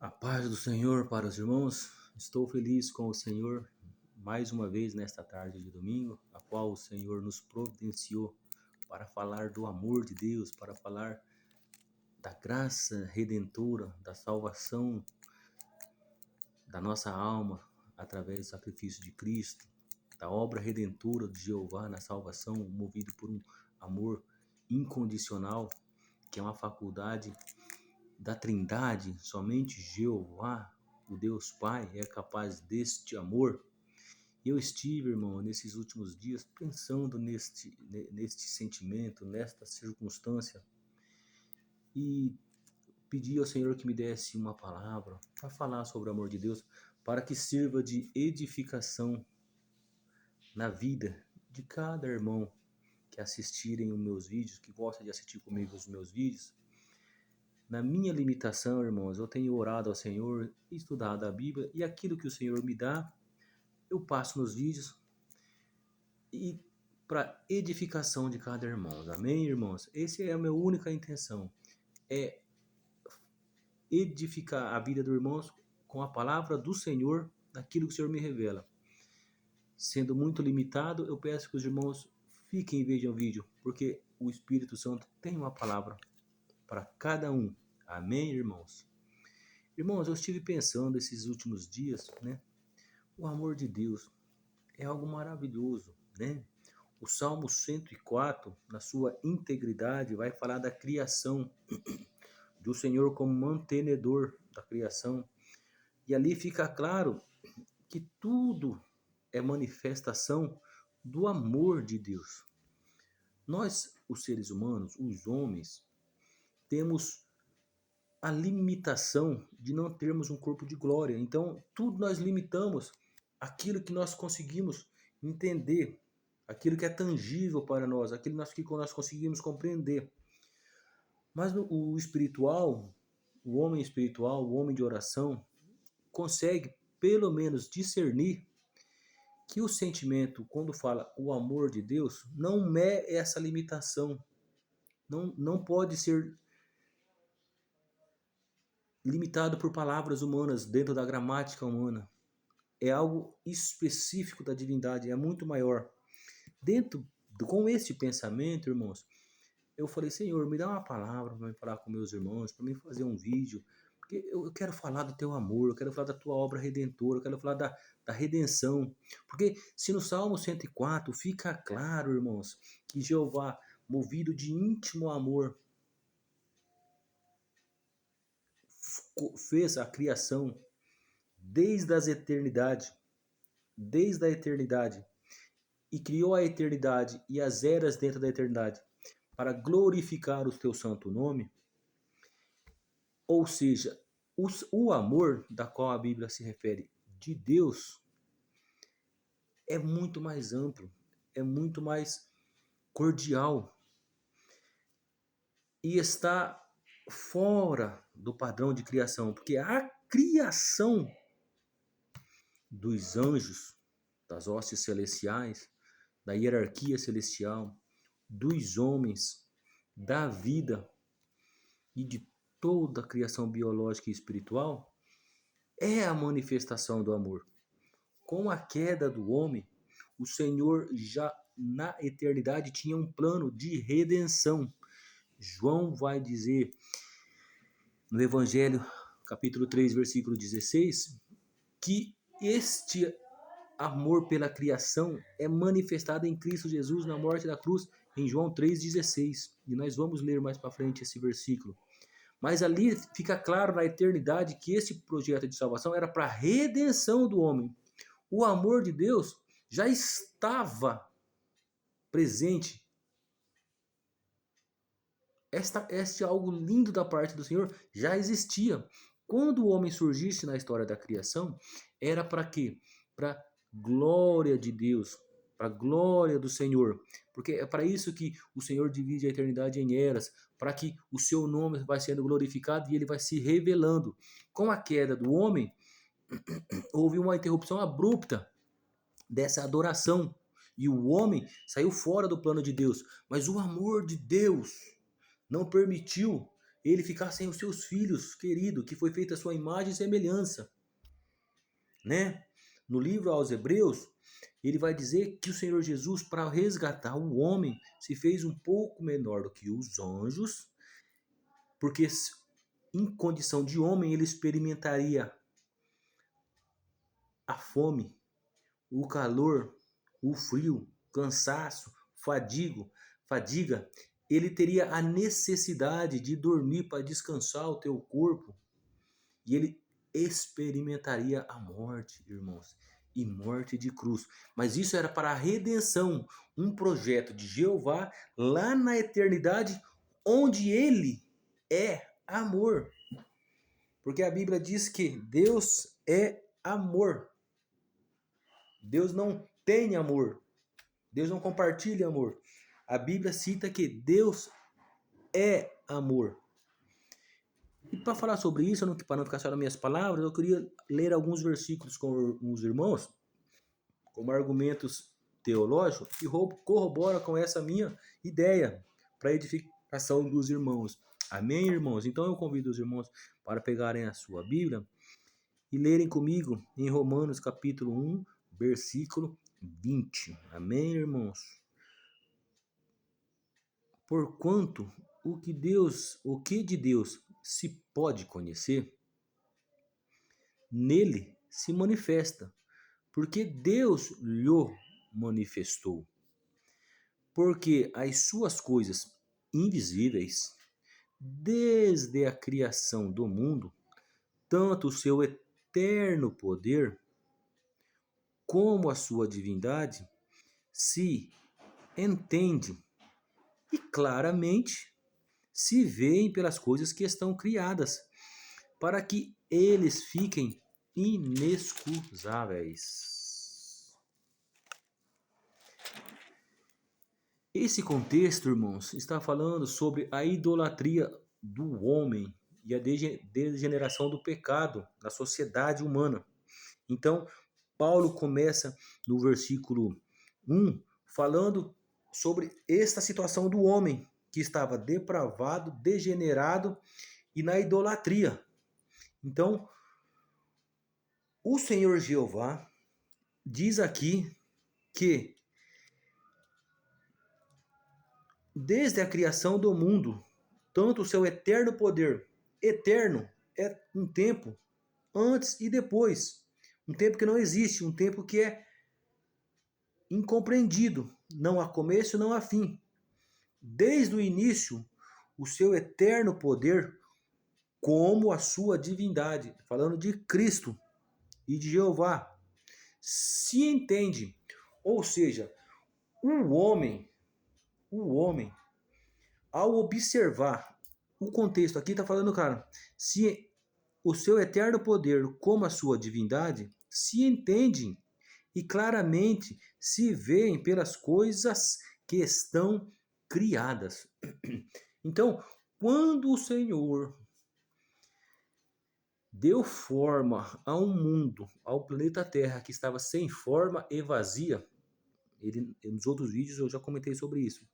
A paz do Senhor para os irmãos. Estou feliz com o Senhor mais uma vez nesta tarde de domingo, a qual o Senhor nos providenciou para falar do amor de Deus, para falar da graça redentora, da salvação da nossa alma através do sacrifício de Cristo, da obra redentora de Jeová na salvação, movido por um amor incondicional, que é uma faculdade da Trindade. Somente Jeová, o Deus Pai, é capaz deste amor. Eu estive, irmão, nesses últimos dias pensando neste sentimento, nesta circunstância, e pedi ao Senhor que me desse uma palavra para falar sobre o amor de Deus, para que sirva de edificação na vida de cada irmão que assistirem os meus vídeos, que gosta de assistir comigo os meus vídeos. Na minha limitação, irmãos, eu tenho orado ao Senhor, estudado a Bíblia, e aquilo que o Senhor me dá, eu passo nos vídeos e para edificação de cada irmão. Amém, irmãos? Essa é a minha única intenção, é edificar a vida dos irmãos com a palavra do Senhor, naquilo que o Senhor me revela. Sendo muito limitado, eu peço que os irmãos fiquem e vejam o vídeo, porque o Espírito Santo tem uma palavra para cada um. Amém, irmãos? Irmãos, eu estive pensando esses últimos dias, né? O amor de Deus é algo maravilhoso, né? O Salmo 104, na sua integridade, vai falar da criação, do Senhor como mantenedor da criação. E ali fica claro que tudo é manifestação do amor de Deus. Nós, os seres humanos, os homens, temos a limitação de não termos um corpo de glória. Então, tudo nós limitamos aquilo que nós conseguimos entender, aquilo que é tangível para nós, aquilo que nós conseguimos compreender. Mas o espiritual, o homem de oração, consegue pelo menos discernir que o sentimento, quando fala o amor de Deus, não é essa limitação. Não pode ser limitado por palavras humanas dentro da gramática humana. É algo específico da divindade, é muito maior. Com esse pensamento, irmãos, eu falei, Senhor, me dá uma palavra para me falar com meus irmãos, para me fazer um vídeo, porque eu quero falar do teu amor, eu quero falar da tua obra redentora, eu quero falar da redenção. Porque se no Salmo 104 fica claro, irmãos, que Jeová, movido de íntimo amor, fez a criação desde a eternidade, e criou a eternidade e as eras dentro da eternidade para glorificar o teu santo nome. Ou seja, o amor da qual a Bíblia se refere de Deus é muito mais amplo, é muito mais cordial e está fora do padrão de criação, porque a criação dos anjos, das hostes celestiais, da hierarquia celestial, dos homens, da vida e de toda a criação biológica e espiritual, é a manifestação do amor. Com a queda do homem, o Senhor já na eternidade tinha um plano de redenção. João vai dizer no Evangelho, capítulo 3, versículo 16, que este amor pela criação é manifestado em Cristo Jesus na morte da cruz, em João 3,16. E nós vamos ler mais para frente esse versículo. Mas ali fica claro na eternidade que esse projeto de salvação era para a redenção do homem. O amor de Deus já estava presente. Este algo lindo da parte do Senhor já existia. Quando o homem surgisse na história da criação, era para quê? Para glória de Deus, para glória do Senhor. Porque é para isso que o Senhor divide a eternidade em eras, para que o seu nome vai sendo glorificado e ele vai se revelando. Com a queda do homem, houve uma interrupção abrupta dessa adoração. E o homem saiu fora do plano de Deus. Mas o amor de Deus não permitiu ele ficar sem os seus filhos queridos, que foi feita a sua imagem e semelhança, né? No livro aos Hebreus, ele vai dizer que o Senhor Jesus, para resgatar o homem, se fez um pouco menor do que os anjos, porque em condição de homem ele experimentaria a fome, o calor, o frio, cansaço, fadiga. Ele teria a necessidade de dormir para descansar o teu corpo. E ele experimentaria a morte, irmãos, e morte de cruz. Mas isso era para a redenção, um projeto de Jeová lá na eternidade, onde ele é amor. Porque a Bíblia diz que Deus é amor. Deus não tem amor. Deus não compartilha amor. A Bíblia cita que Deus é amor. E para falar sobre isso, para não ficar só nas minhas palavras, eu queria ler alguns versículos com os irmãos, como argumentos teológicos, que corroboram com essa minha ideia para a edificação dos irmãos. Amém, irmãos? Então eu convido os irmãos para pegarem a sua Bíblia e lerem comigo em Romanos capítulo 1, versículo 20. Amém, irmãos? Porquanto o que de Deus se pode conhecer, nele se manifesta, porque Deus lhe manifestou. Porque as suas coisas invisíveis, desde a criação do mundo, tanto o seu eterno poder como a sua divindade, se entende e claramente se veem pelas coisas que estão criadas, para que eles fiquem inexcusáveis. Esse contexto, irmãos, está falando sobre a idolatria do homem e a degeneração do pecado na sociedade humana. Então, Paulo começa no versículo 1 falando sobre esta situação do homem que estava depravado, degenerado e na idolatria. Então, o Senhor Jeová diz aqui que desde a criação do mundo, tanto o seu eterno poder, eterno é um tempo antes e depois, um tempo que não existe, um tempo que é incompreendido, não há começo, não há fim. Desde o início, o seu eterno poder, como a sua divindade, falando de Cristo e de Jeová, se entende. Ou seja, o homem, ao observar o contexto aqui, está falando, cara, se o seu eterno poder, como a sua divindade, se entendem e claramente se veem pelas coisas que estão criadas. Então, quando o Senhor deu forma a um mundo, ao planeta Terra, que estava sem forma e vazia, nos outros vídeos eu já comentei sobre isso.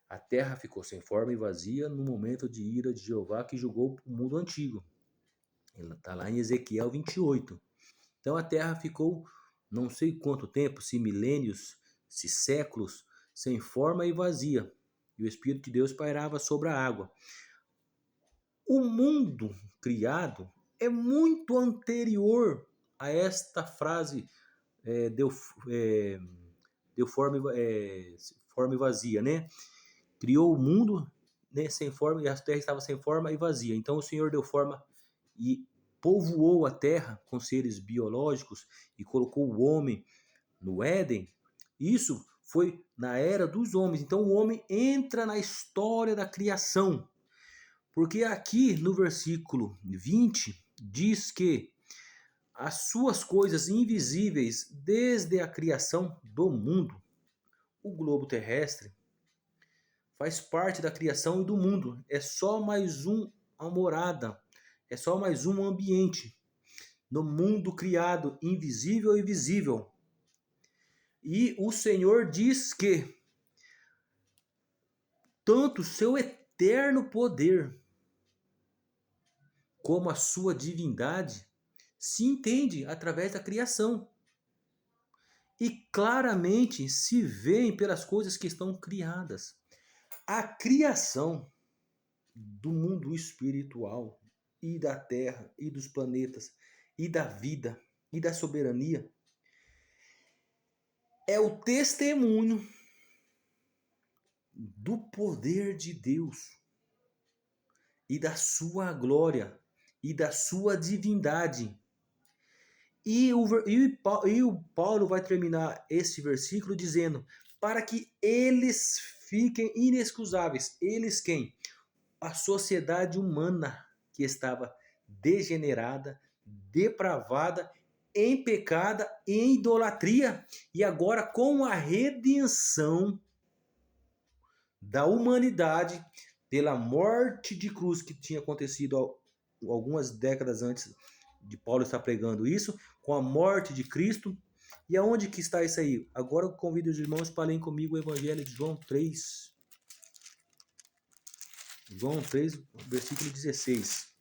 A terra ficou sem forma e vazia no momento de ira de Jeová que julgou o mundo antigo. Está lá em Ezequiel 28. Então a terra ficou não sei quanto tempo, se milênios, se séculos, sem forma e vazia. E o Espírito de Deus pairava sobre a água. O mundo criado é muito anterior a esta frase deu forma e vazia, né? Criou o mundo, né, sem forma, e a terra estava sem forma e vazia. Então o Senhor deu forma e povoou a terra com seres biológicos e colocou o homem no Éden. Isso foi na era dos homens. Então o homem entra na história da criação. Porque aqui no versículo 20 diz que as suas coisas invisíveis desde a criação do mundo, o globo terrestre, faz parte da criação e do mundo. É só mais uma morada, é só mais um ambiente no mundo criado, invisível e visível. E o Senhor diz que tanto seu eterno poder como a sua divindade se entende através da criação. E claramente se veem pelas coisas que estão criadas. A criação do mundo espiritual e da terra e dos planetas e da vida e da soberania é o testemunho do poder de Deus e da sua glória e da sua divindade. E o Paulo vai terminar esse versículo dizendo: para que eles fiquem inexcusáveis. Eles quem? A sociedade humana que estava degenerada, depravada, em pecado e em idolatria. E agora, com a redenção da humanidade, pela morte de cruz que tinha acontecido algumas décadas antes de Paulo estar pregando isso, com a morte de Cristo. E aonde que está isso aí? Agora eu convido os irmãos para lerem comigo o Evangelho de João 3. João 3, versículo 16.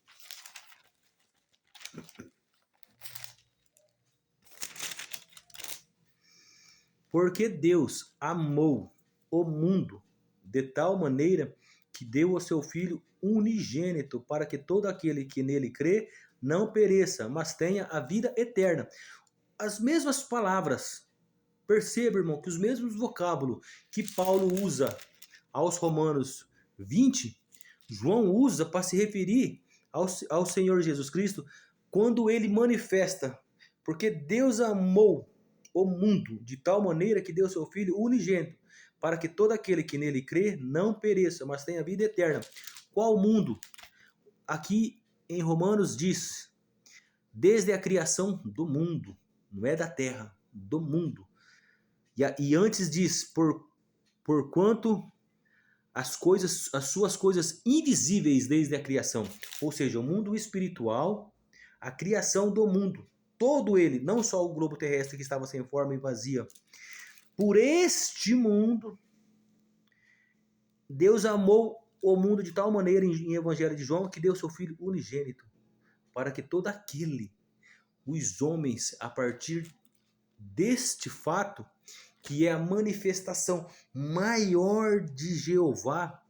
Porque Deus amou o mundo de tal maneira que deu ao seu Filho unigênito, para que todo aquele que nele crê não pereça, mas tenha a vida eterna. As mesmas palavras, perceba, irmão, que os mesmos vocábulos que Paulo usa aos Romanos 20, João usa para se referir ao Senhor Jesus Cristo quando ele manifesta, porque Deus amou o mundo de tal maneira que deu seu Filho unigênito, para que todo aquele que nele crê não pereça, mas tenha vida eterna. Qual mundo? Aqui em Romanos diz, desde a criação do mundo, não é da terra, do mundo. E antes diz, porquanto as suas coisas invisíveis desde a criação, ou seja, o mundo espiritual, a criação do mundo, todo ele, não só o globo terrestre que estava sem forma e vazia. Por este mundo, Deus amou o mundo de tal maneira em Evangelho de João que deu seu Filho unigênito, para que todo aquele, os homens, a partir deste fato, que é a manifestação maior de Jeová,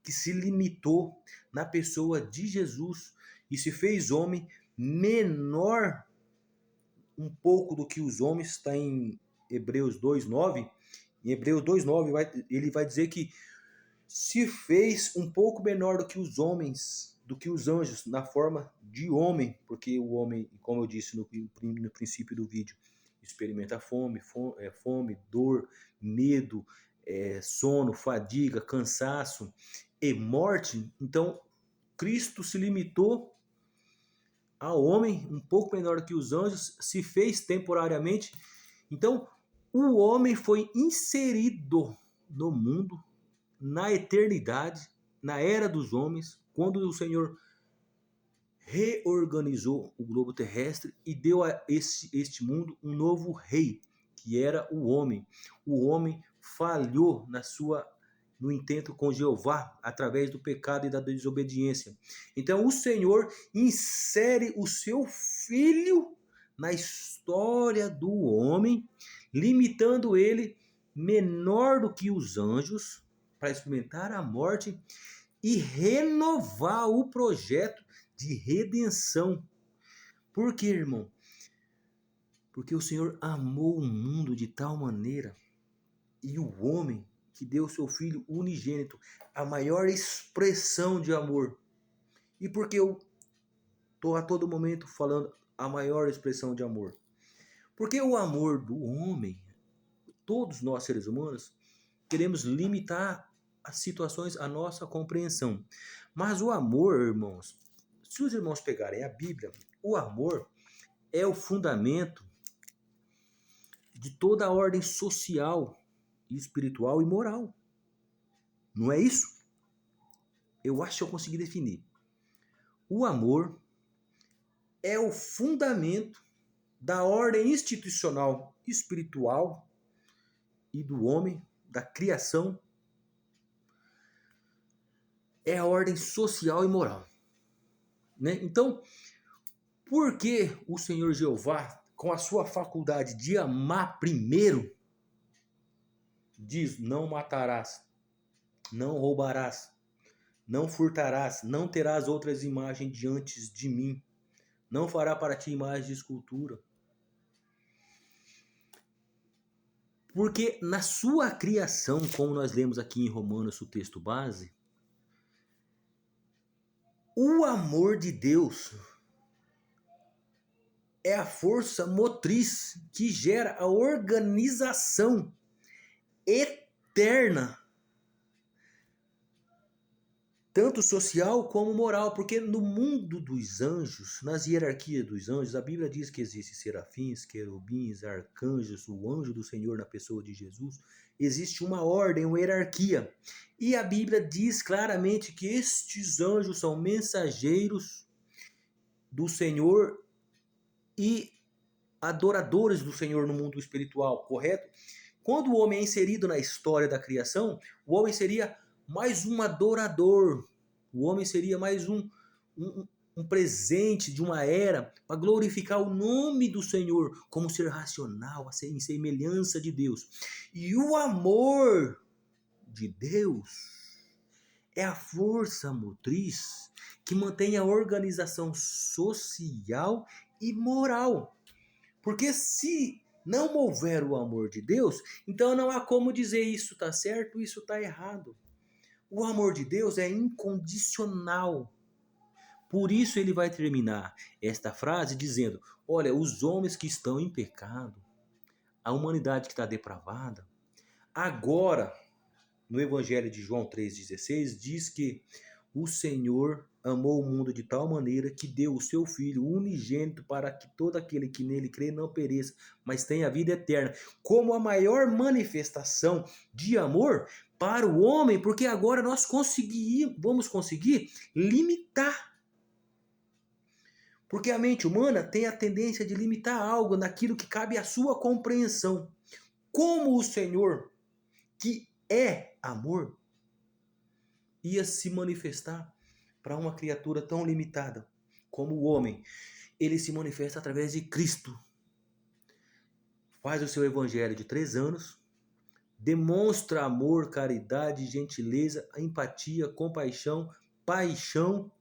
que se limitou na pessoa de Jesus e se fez homem menor um pouco do que os homens, está em Hebreus 2:9. Em Hebreus 2:9 ele vai dizer que se fez um pouco menor do que os homens, do que os anjos, na forma de homem, porque o homem, como eu disse no princípio do vídeo, experimenta fome, dor, medo, sono, fadiga, cansaço e morte. Então, Cristo se limitou ao homem, um pouco menor que os anjos, se fez temporariamente. Então, o homem foi inserido no mundo, na eternidade, na era dos homens, quando o Senhor reorganizou o globo terrestre e deu a este mundo um novo rei, que era o homem. O homem falhou no intento com Jeová, através do pecado e da desobediência. Então o Senhor insere o seu Filho na história do homem, limitando ele menor do que os anjos, para experimentar a morte e renovar o projeto de redenção. Por quê, irmão? Porque o Senhor amou o mundo de tal maneira, e o homem que deu seu Filho unigênito, a maior expressão de amor. E por que eu estou a todo momento falando a maior expressão de amor? Porque o amor do homem, todos nós seres humanos, queremos limitar as situações à nossa compreensão. Mas o amor, irmãos, se os irmãos pegarem a Bíblia, o amor é o fundamento de toda a ordem social, espiritual e moral. Não é isso? Eu acho que eu consegui definir. O amor é o fundamento da ordem institucional, espiritual e do homem, da criação. É a ordem social e moral. né? Então, por que o Senhor Jeová, com a sua faculdade de amar primeiro, diz: não matarás, não roubarás, não furtarás, não terás outras imagens diante de mim, não fará para ti imagem de escultura? Porque na sua criação, como nós lemos aqui em Romanos, o texto base, o amor de Deus é a força motriz que gera a organização eterna, tanto social como moral, porque no mundo dos anjos, nas hierarquias dos anjos, a Bíblia diz que existem serafins, querubins, arcanjos, o anjo do Senhor na pessoa de Jesus. Existe uma ordem, uma hierarquia. E a Bíblia diz claramente que estes anjos são mensageiros do Senhor e adoradores do Senhor no mundo espiritual, correto? Quando o homem é inserido na história da criação, o homem seria mais um adorador. O homem seria mais um presente de uma era para glorificar o nome do Senhor como ser racional, em semelhança de Deus. E o amor de Deus é a força motriz que mantém a organização social e moral. Porque se não houver o amor de Deus, então não há como dizer isso está certo, isso está errado. O amor de Deus é incondicional. Por isso ele vai terminar esta frase dizendo: olha, os homens que estão em pecado, a humanidade que está depravada, agora, no Evangelho de João 3,16, diz que o Senhor amou o mundo de tal maneira que deu o seu Filho unigênito para que todo aquele que nele crê não pereça, mas tenha vida eterna. Como a maior manifestação de amor para o homem, porque agora nós vamos conseguir limitar. Porque a mente humana tem a tendência de limitar algo naquilo que cabe à sua compreensão. Como o Senhor, que é amor, ia se manifestar para uma criatura tão limitada como o homem? Ele se manifesta através de Cristo. Faz o seu evangelho de 3 anos, demonstra amor, caridade, gentileza, empatia, compaixão, paixão,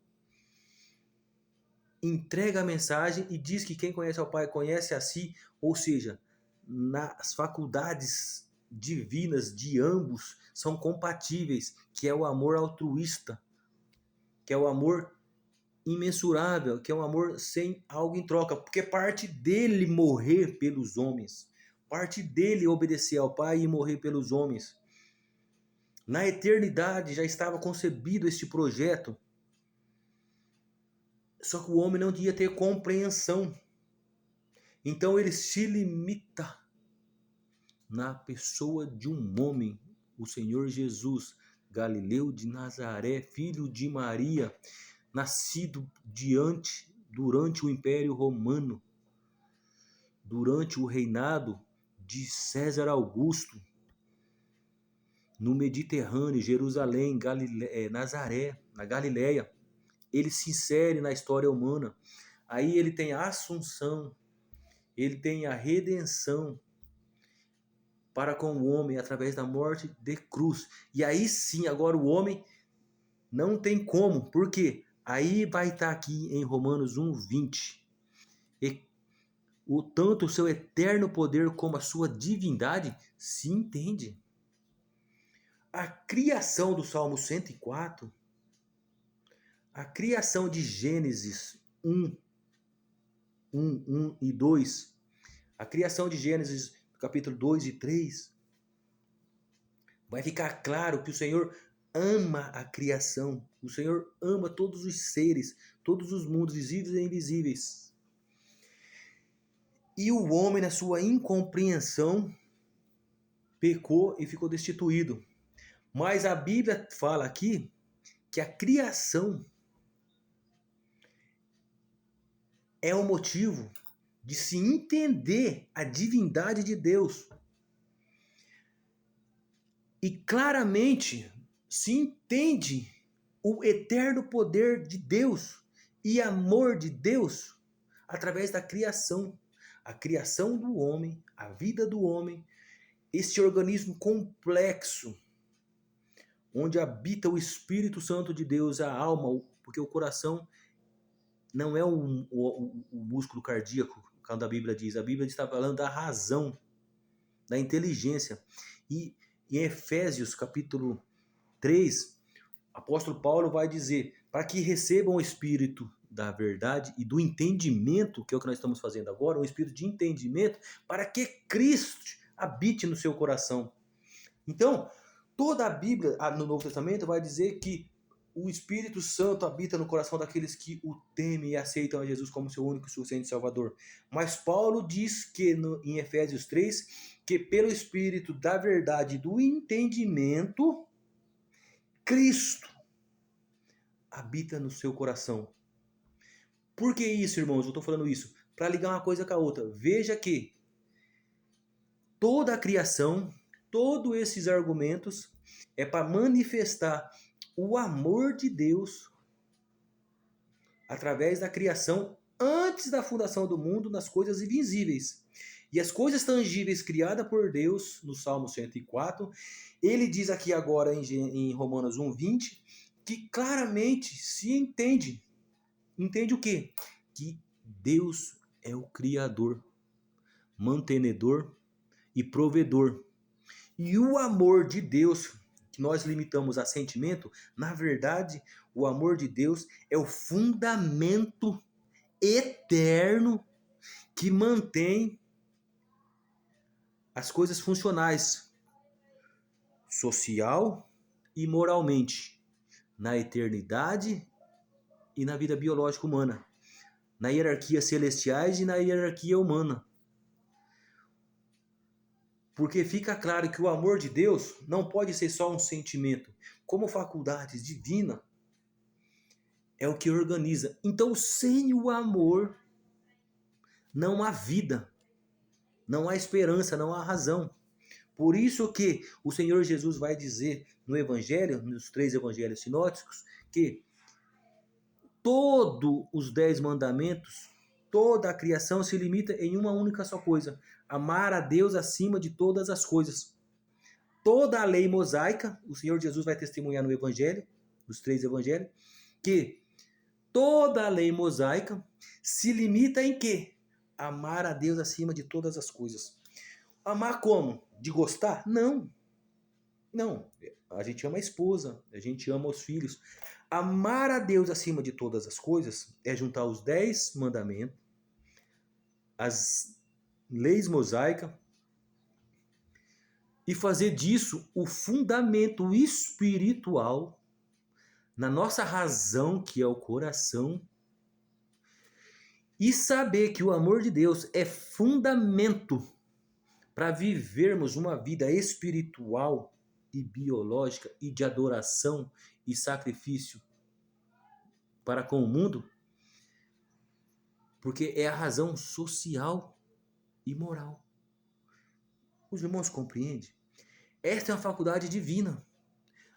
entrega a mensagem e diz que quem conhece ao Pai conhece a si, ou seja, nas faculdades divinas de ambos são compatíveis, que é o amor altruísta, que é o amor imensurável, que é um amor sem algo em troca, porque parte dele morrer pelos homens, parte dele obedecer ao Pai e morrer pelos homens. Na eternidade já estava concebido este projeto, só que o homem não ia ter compreensão. Então ele se limita na pessoa de um homem, o Senhor Jesus, Galileu de Nazaré, filho de Maria, nascido durante o Império Romano, durante o reinado de César Augusto, no Mediterrâneo, Jerusalém, Nazaré, na Galileia. Ele se insere na história humana. Aí ele tem a assunção, ele tem a redenção para com o homem através da morte de cruz. E aí sim, agora o homem não tem como. Por quê? Aí vai estar aqui em Romanos 1:20. E tanto o seu eterno poder como a sua divindade se entende. A criação do Salmo 104, a criação de Gênesis 1 e 2, a criação de Gênesis capítulo 2 e 3, vai ficar claro que o Senhor ama a criação. O Senhor ama todos os seres, todos os mundos visíveis e invisíveis. E o homem, na sua incompreensão, pecou e ficou destituído. Mas a Bíblia fala aqui que a criação é o motivo de se entender a divindade de Deus. E claramente se entende o eterno poder de Deus. e amor de Deus através da criação. A criação do homem, a vida do homem, esse organismo complexo, onde habita o Espírito Santo de Deus, a alma, porque o coração não é o músculo cardíaco, quando a Bíblia diz. A Bíblia está falando da razão, da inteligência. E em Efésios capítulo 3, apóstolo Paulo vai dizer, para que recebam o Espírito da verdade e do entendimento, que é o que nós estamos fazendo agora, um espírito de entendimento, para que Cristo habite no seu coração. Então, toda a Bíblia no Novo Testamento vai dizer que o Espírito Santo habita no coração daqueles que o temem e aceitam a Jesus como seu único e suficiente Salvador. Mas Paulo diz que em Efésios 3, que pelo Espírito da verdade e do entendimento, Cristo habita no seu coração. Por que isso, irmãos? Eu estou falando isso para ligar uma coisa com a outra. Veja que toda a criação, todos esses argumentos é para manifestar o amor de Deus através da criação antes da fundação do mundo nas coisas invisíveis. E as coisas tangíveis criadas por Deus, no Salmo 104, ele diz aqui agora em Romanos 1:20, que claramente se entende. Entende o quê? Que Deus é o Criador, mantenedor e provedor. E o amor de Deus, que nós limitamos a sentimento, na verdade, o amor de Deus é o fundamento eterno que mantém as coisas funcionais, social e moralmente, na eternidade e na vida biológica humana, na hierarquia celestiais e na hierarquia humana. Porque fica claro que o amor de Deus não pode ser só um sentimento. Como faculdade divina, é o que organiza. Então, sem o amor, não há vida, não há esperança, não há razão. Por isso que o Senhor Jesus vai dizer no Evangelho, nos 3 Evangelhos sinóticos, que todos os 10 mandamentos, toda a criação se limita em uma única só coisa: amar a Deus acima de todas as coisas. Toda a lei mosaica, o Senhor Jesus vai testemunhar no Evangelho, nos 3 Evangelhos, que toda a lei mosaica se limita em quê? Amar a Deus acima de todas as coisas. Amar como? De gostar? Não. Não. A gente ama a esposa, a gente ama os filhos. Amar a Deus acima de todas as coisas é juntar os 10 mandamentos, as leis mosaicas, e fazer disso o fundamento espiritual na nossa razão, que é o coração, e saber que o amor de Deus é fundamento para vivermos uma vida espiritual e biológica e de adoração e sacrifício para com o mundo, porque é a razão social e moral. Os irmãos compreendem? Esta é uma faculdade divina.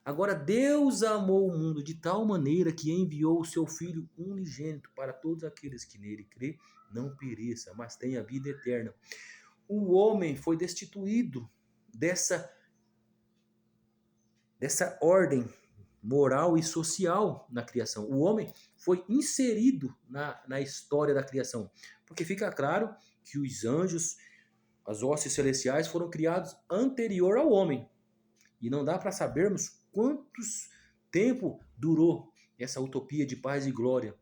Agora, Deus amou o mundo de tal maneira que enviou o seu Filho unigênito para todos aqueles que nele crê, não pereça, mas tenha vida eterna. O homem foi destituído dessa ordem moral e social na criação. O homem foi inserido na história da criação. Porque fica claro que os anjos, as hostes celestiais foram criados anterior ao homem. E não dá para sabermos quantos tempo durou essa utopia de paz e glória.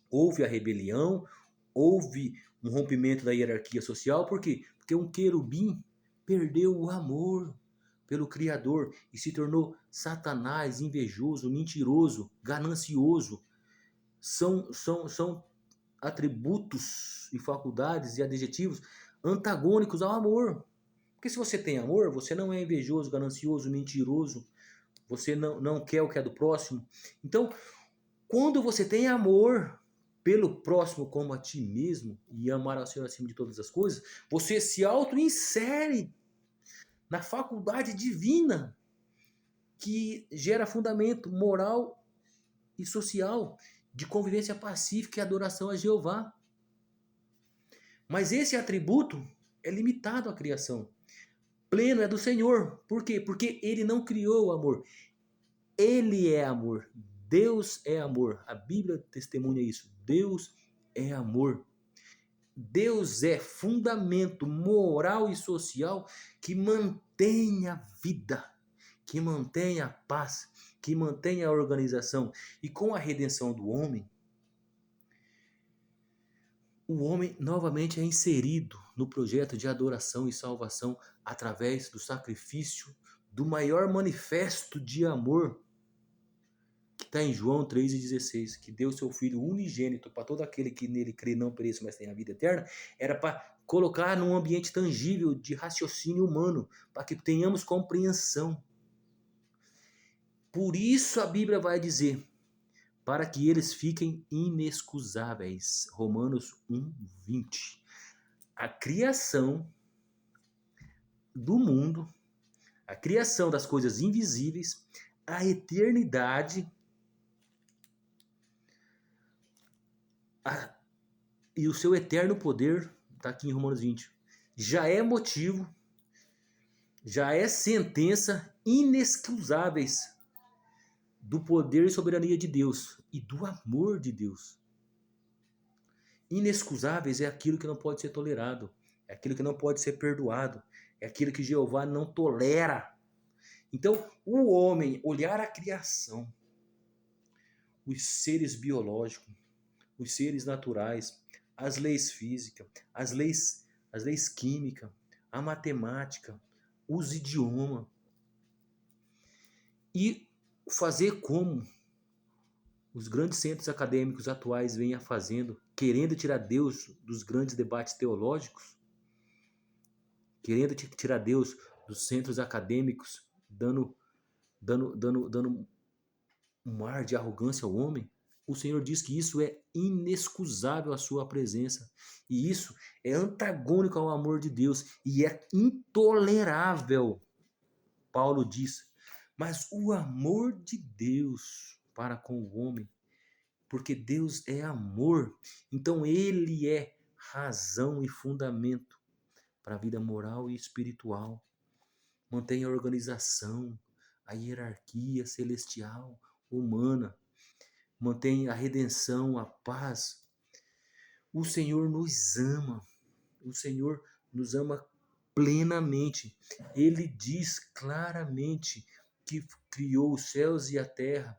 Houve a rebelião, houve um rompimento da hierarquia social. Por quê? Porque um querubim perdeu o amor pelo Criador e se tornou Satanás, invejoso, mentiroso, ganancioso. São atributos e faculdades e adjetivos antagônicos ao amor. Porque se você tem amor, você não é invejoso, ganancioso, mentiroso, você não quer o que é do próximo. Então, quando você tem amor pelo próximo como a ti mesmo e amar ao Senhor acima de todas as coisas, você se auto-insere na faculdade divina que gera fundamento moral e social. de convivência pacífica e adoração a Jeová. Mas esse atributo é limitado à criação. Pleno é do Senhor. Por quê? Porque ele não criou o amor. Ele é amor. Deus é amor. A Bíblia testemunha isso. Deus é amor. Deus é fundamento moral e social que mantém a vida, que mantém a paz, que mantém a organização. E com a redenção do homem, o homem novamente é inserido no projeto de adoração e salvação através do sacrifício do maior manifesto de amor que está em João 3,16, que deu seu Filho unigênito para todo aquele que nele crê não pereça, mas tenha a vida eterna, era para colocar num ambiente tangível de raciocínio humano, para que tenhamos compreensão. Por isso a Bíblia vai dizer, para que eles fiquem inexcusáveis. Romanos 1:20. A criação do mundo, a criação das coisas invisíveis, a eternidade e o seu eterno poder, está aqui em Romanos 20, já é motivo, já é sentença inexcusáveis do poder e soberania de Deus e do amor de Deus. Inexcusáveis é aquilo que não pode ser tolerado, é aquilo que não pode ser perdoado, é aquilo que Jeová não tolera. Então, o homem olhar a criação, os seres biológicos, os seres naturais, as leis físicas, as leis químicas, a matemática, os idiomas, e fazer como os grandes centros acadêmicos atuais vêm fazendo, querendo tirar Deus dos grandes debates teológicos, querendo tirar Deus dos centros acadêmicos, dando um ar de arrogância ao homem. O Senhor diz que isso é inexcusável à sua presença. E isso é antagônico ao amor de Deus. E é intolerável, Paulo diz. Mas o amor de Deus para com o homem, porque Deus é amor, então ele é razão e fundamento para a vida moral e espiritual. Mantém a organização, a hierarquia celestial, humana. Mantém a redenção, a paz. O Senhor nos ama. O Senhor nos ama plenamente. Ele diz claramente que criou os céus e a terra,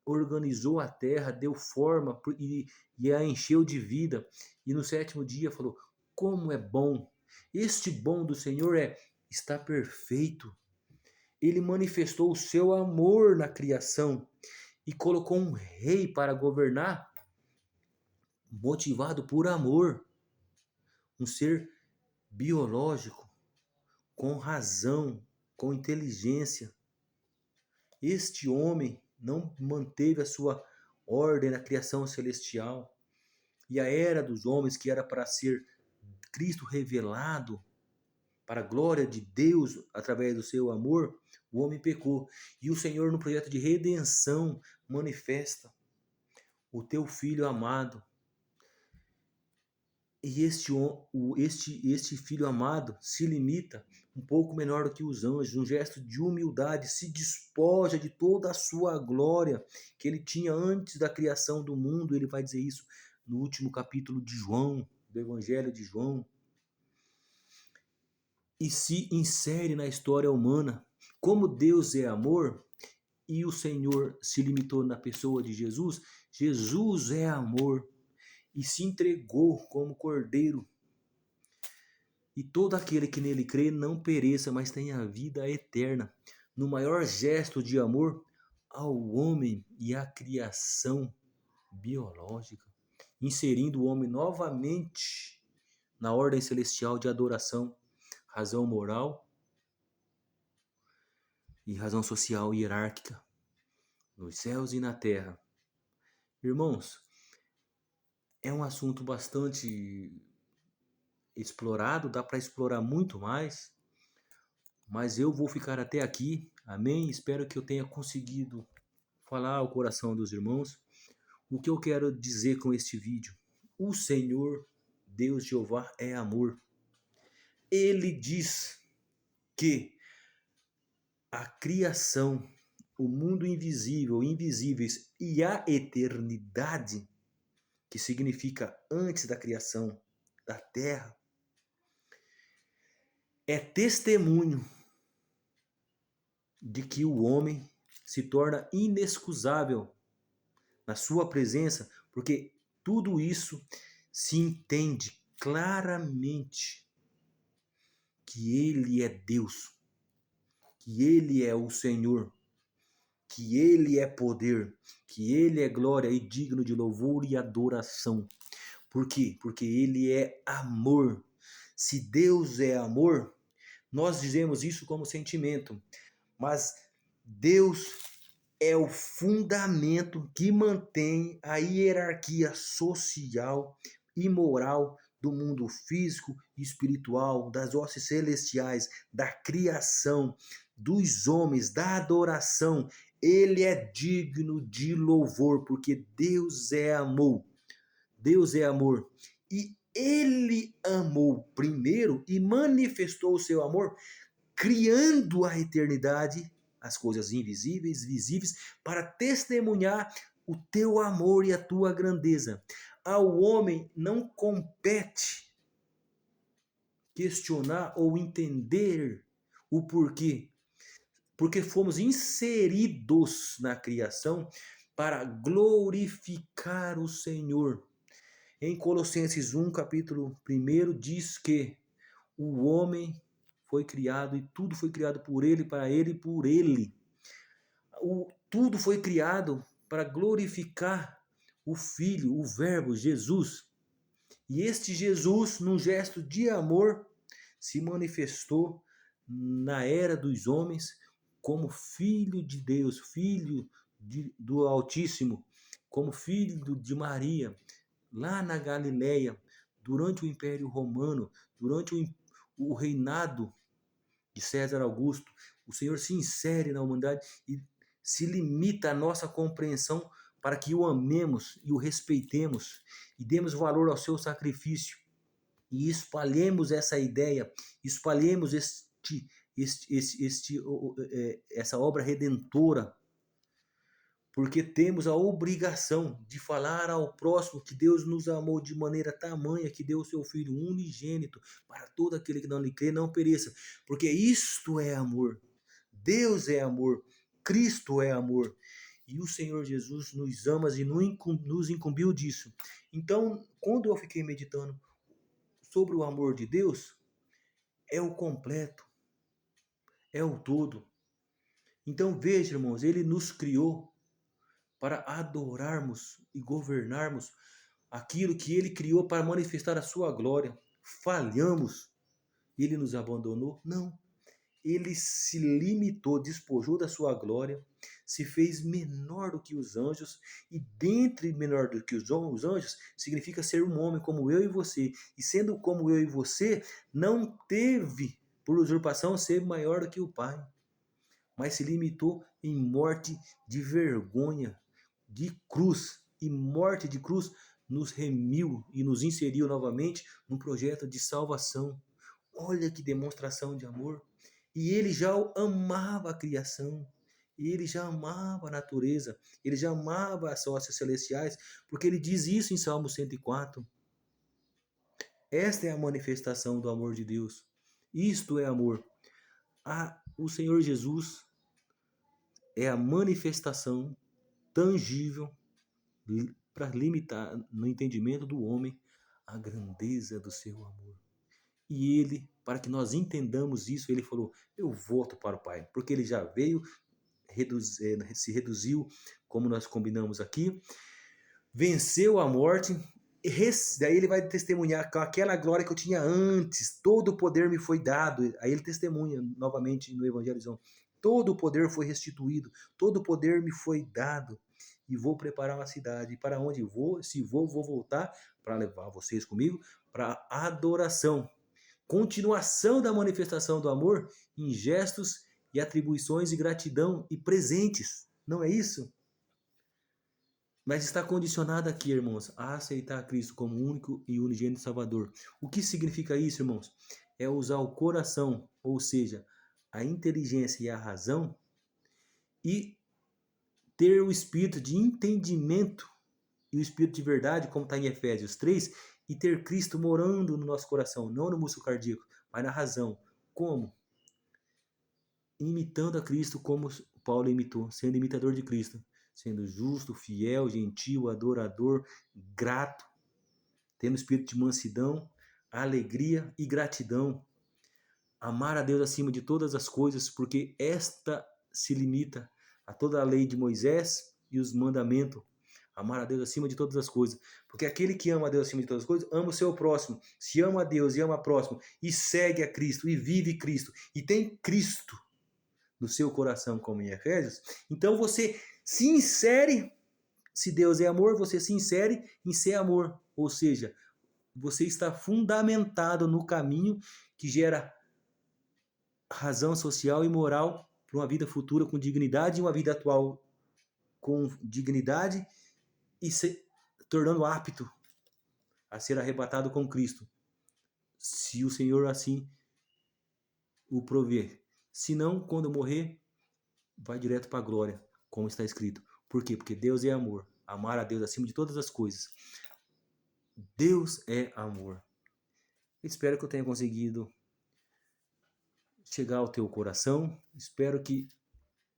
organizou a terra, deu forma e a encheu de vida. E no sétimo dia falou, como é bom. Este bom do Senhor está perfeito. Ele manifestou o seu amor na criação e colocou um rei para governar, motivado por amor, um ser biológico, com razão, com inteligência. Este homem não manteve a sua ordem na criação celestial, e a era dos homens, que era para ser Cristo revelado, para a glória de Deus através do seu amor, o homem pecou. E o Senhor, no projeto de redenção, manifesta o teu filho amado. E este filho amado se limita um pouco menor do que os anjos, um gesto de humildade, se despoja de toda a sua glória que ele tinha antes da criação do mundo. Ele vai dizer isso no último capítulo de João, do Evangelho de João. E se insere na história humana. Como Deus é amor e o Senhor se limitou na pessoa de Jesus, Jesus é amor e se entregou como cordeiro. E todo aquele que nele crê não pereça, mas tenha a vida eterna. No maior gesto de amor ao homem e à criação biológica, inserindo o homem novamente na ordem celestial de adoração, razão moral e razão social e hierárquica, nos céus e na terra. Irmãos, é um assunto bastante explorado, dá para explorar muito mais, mas eu vou ficar até aqui, amém? Espero que eu tenha conseguido falar ao coração dos irmãos. O que eu quero dizer com este vídeo? O Senhor, Deus Jeová, é amor. Ele diz que a criação, o mundo invisível, invisíveis e a eternidade, que significa antes da criação da terra, é testemunho de que o homem se torna inexcusável na sua presença, porque tudo isso se entende claramente que Ele é Deus, que Ele é o Senhor, que Ele é poder, que Ele é glória e digno de louvor e adoração. Por quê? Porque Ele é amor. Se Deus é amor, nós dizemos isso como sentimento, mas Deus é o fundamento que mantém a hierarquia social e moral do mundo físico e espiritual, das hostes celestiais, da criação, dos homens, da adoração. Ele é digno de louvor, porque Deus é amor. Deus é amor. E Ele amou primeiro e manifestou o seu amor criando a eternidade, as coisas invisíveis, visíveis, para testemunhar o teu amor e a tua grandeza. Ao homem não compete questionar ou entender o porquê, porque fomos inseridos na criação para glorificar o Senhor. Em Colossenses 1, capítulo 1, diz que o homem foi criado e tudo foi criado por ele, para ele e por ele. Tudo foi criado para glorificar o Filho, o Verbo, Jesus. E este Jesus, num gesto de amor, se manifestou na era dos homens como Filho de Deus, Filho do Altíssimo, como Filho de Maria, lá na Galileia, durante o Império Romano, durante o reinado de César Augusto. O Senhor se insere na humanidade e se limita à nossa compreensão para que o amemos e o respeitemos e demos valor ao seu sacrifício e espalhemos essa ideia, espalhemos essa obra redentora, porque temos a obrigação de falar ao próximo que Deus nos amou de maneira tamanha que deu o seu Filho unigênito para todo aquele que não lhe crê não pereça, porque isto é amor. Deus é amor, Cristo é amor, e o Senhor Jesus nos ama e nos incumbiu disso. Então, quando eu fiquei meditando sobre o amor de Deus, é o completo, é o todo. Então veja, irmãos, Ele nos criou para adorarmos e governarmos aquilo que Ele criou para manifestar a sua glória. Falhamos? Ele nos abandonou? Não. Ele se limitou, despojou da sua glória, se fez menor do que os anjos, e dentre menor do que os anjos, significa ser um homem como eu e você. E sendo como eu e você, não teve por usurpação ser maior do que o Pai, mas se limitou em morte de vergonha, de cruz, e morte de cruz nos remiu e nos inseriu novamente num projeto de salvação. Olha que demonstração de amor. E ele já amava a criação, ele já amava a natureza, ele já amava as hostes celestiais, porque ele diz isso em Salmo 104. Esta é a manifestação do amor de Deus. Isto é amor. O Senhor Jesus é a manifestação tangível para limitar no entendimento do homem a grandeza do seu amor. E ele, para que nós entendamos isso, ele falou, eu volto para o Pai, porque ele já veio, se reduziu, como nós combinamos aqui, venceu a morte, daí ele vai testemunhar com aquela glória que eu tinha antes, todo o poder me foi dado. Aí ele testemunha novamente no Evangelho de João, todo o poder foi restituído, todo o poder me foi dado, e vou preparar uma cidade. Para onde vou? Se vou voltar para levar vocês comigo para a adoração. Continuação da manifestação do amor em gestos e atribuições e gratidão e presentes. Não é isso? Mas está condicionada aqui, irmãos, a aceitar Cristo como único e unigênito Salvador. O que significa isso, irmãos? É usar o coração, ou seja, a inteligência e a razão, e ter o espírito de entendimento e o espírito de verdade, como está em Efésios 3, e ter Cristo morando no nosso coração, não no músculo cardíaco, mas na razão. Como? Imitando a Cristo como Paulo imitou, sendo imitador de Cristo, sendo justo, fiel, gentil, adorador, grato, tendo espírito de mansidão, alegria e gratidão. Amar a Deus acima de todas as coisas, porque esta se limita a toda a lei de Moisés e os mandamentos. Amar a Deus acima de todas as coisas. Porque aquele que ama a Deus acima de todas as coisas, ama o seu próximo. Se ama a Deus e ama o próximo, e segue a Cristo, e vive Cristo, e tem Cristo no seu coração, como em Efésios, então você se insere, se Deus é amor, você se insere em ser amor. Ou seja, você está fundamentado no caminho que gera razão social e moral para uma vida futura com dignidade e uma vida atual com dignidade e se tornando apto a ser arrebatado com Cristo, se o Senhor assim o prover. Se não, quando morrer, vai direto para a glória, como está escrito. Por quê? Porque Deus é amor. Amar a Deus acima de todas as coisas. Deus é amor. Espero que eu tenha conseguido chegar ao teu coração. Espero que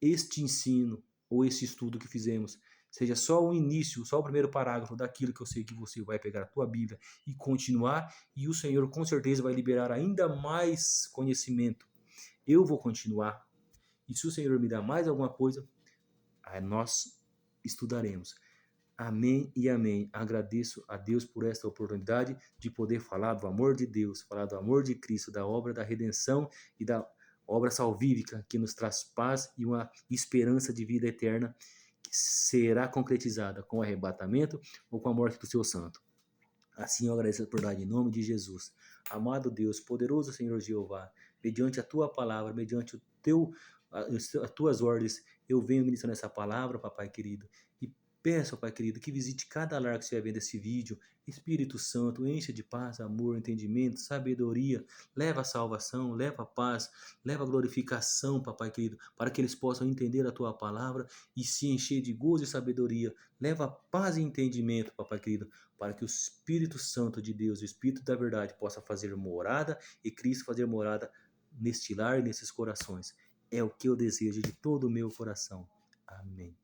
este ensino ou este estudo que fizemos seja só o início, só o primeiro parágrafo daquilo que eu sei que você vai pegar a tua Bíblia e continuar, e o Senhor com certeza vai liberar ainda mais conhecimento. Eu vou continuar, e se o Senhor me dá mais alguma coisa, aí nós estudaremos. Amém e amém. Agradeço a Deus por esta oportunidade de poder falar do amor de Deus, falar do amor de Cristo, da obra da redenção e da obra salvífica que nos traz paz e uma esperança de vida eterna que será concretizada com o arrebatamento ou com a morte do seu santo. Assim eu agradeço a oportunidade em nome de Jesus. Amado Deus, poderoso Senhor Jeová, mediante a tua palavra, mediante as tuas ordens, eu venho ministrando essa palavra, papai querido, e peço, pai querido, que visite cada lar que estiver vendo esse vídeo. Espírito Santo, encha de paz, amor, entendimento, sabedoria, leva a salvação, leva a paz, leva a glorificação, papai querido, para que eles possam entender a tua palavra e se encher de gozo e sabedoria. Leva paz e entendimento, papai querido, para que o Espírito Santo de Deus, o Espírito da verdade, possa fazer morada e Cristo fazer morada neste lar e nesses corações. É o que eu desejo de todo o meu coração. Amém.